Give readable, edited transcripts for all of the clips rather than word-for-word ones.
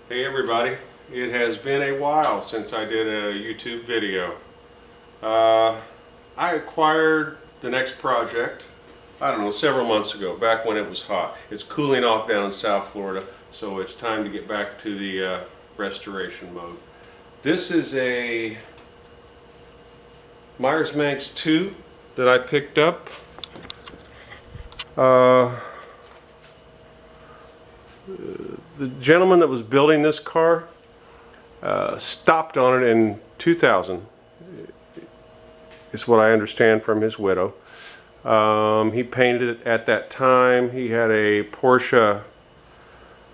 Hey everybody, it has been a while since I did a YouTube video. I acquired the next project, I don't know, several months ago, back when it was hot. It's cooling off down in South Florida, so it's time to get back to the restoration mode. This is a Meyers Manx 2 that I picked up. The gentleman that was building this car stopped on it in 2000, is what I understand from his widow. He painted it at that time. He had a Volkswagen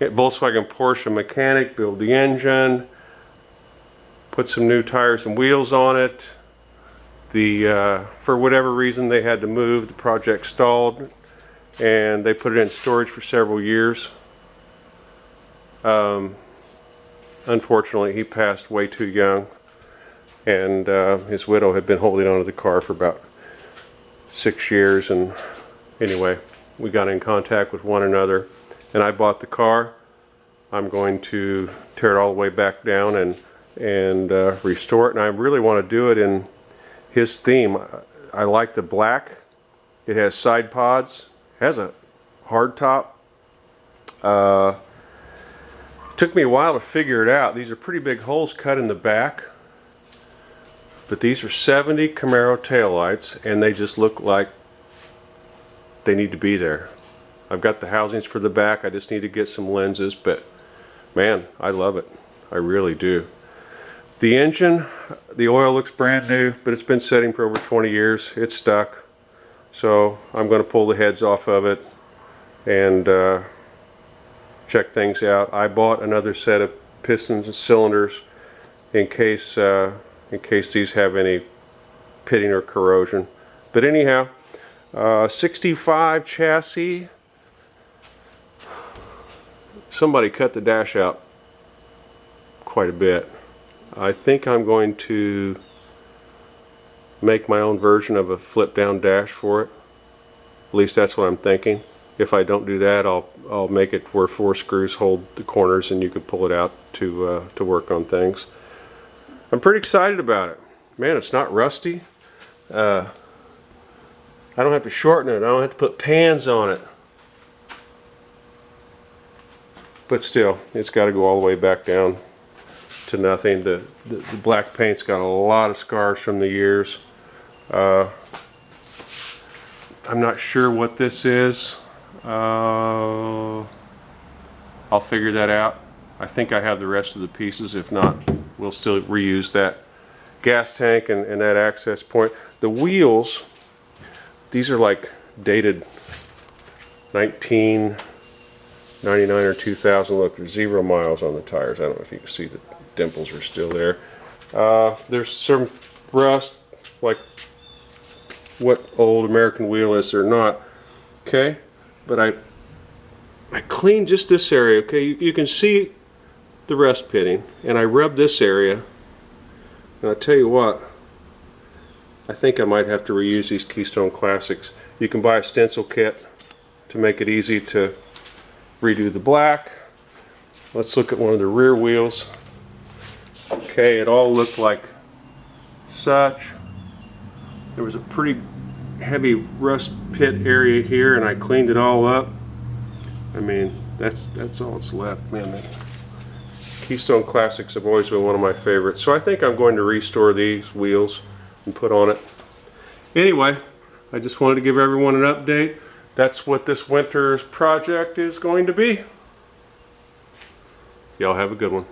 Porsche mechanic build the engine, put some new tires and wheels on it. For whatever reason they had to move, the project stalled, and they put it in storage for several years. Unfortunately, he passed way too young, and his widow had been holding on to the car for about 6 years. And anyway, we got in contact with one another, and I bought the car. I'm going to tear it all the way back down and restore it, and I really want to do it in his theme. I like the black. It has side pods, has a hard top. Took me a while to figure it out. These are pretty big holes cut in the back, but these are 70 Camaro taillights, and they just look like they need to be there. I've got the housings for the back. I just need to get some lenses, but man, I love it. I really do. The engine, the oil looks brand new, but it's been sitting for over 20 years. It's stuck, so I'm going to pull the heads off of it and check things out. I bought another set of pistons and cylinders in case these have any pitting or corrosion. But anyhow, 65 chassis. Somebody cut the dash out quite a bit. I think I'm going to make my own version of a flip down dash for it. At least that's what I'm thinking. If I don't do that, I'll make it where 4 screws hold the corners and you can pull it out to work on things. I'm pretty excited about it. Man, it's not rusty. I don't have to shorten it. I don't have to put pans on it. But still, it's got to go all the way back down to nothing. The black paint's got a lot of scars from the years. I'm not sure what this is. I'll figure that out. I think I have the rest of the pieces. If not, we'll still reuse that gas tank and that access point. The wheels, these are like dated 1999 or 2000. Look, there's 0 miles on the tires. I don't know if you can see the dimples are still there. There's some rust, like what old American wheel is or not. Okay. But I cleaned just this area, okay? You can see the rust pitting, and I rubbed this area, and I'll tell you what, I think I might have to reuse these Keystone Classics. You can buy a stencil kit to make it easy to redo the black. Let's look at one of the rear wheels. Okay, it all looked like such. There was a pretty heavy rust pit area here, and I cleaned it all up. I mean, that's all that's left. Man, the Keystone Classics have always been one of my favorites, so I think I'm going to restore these wheels and put on it. Anyway, I just wanted to give everyone an update. That's what this winter's project is going to be. Y'all have a good one.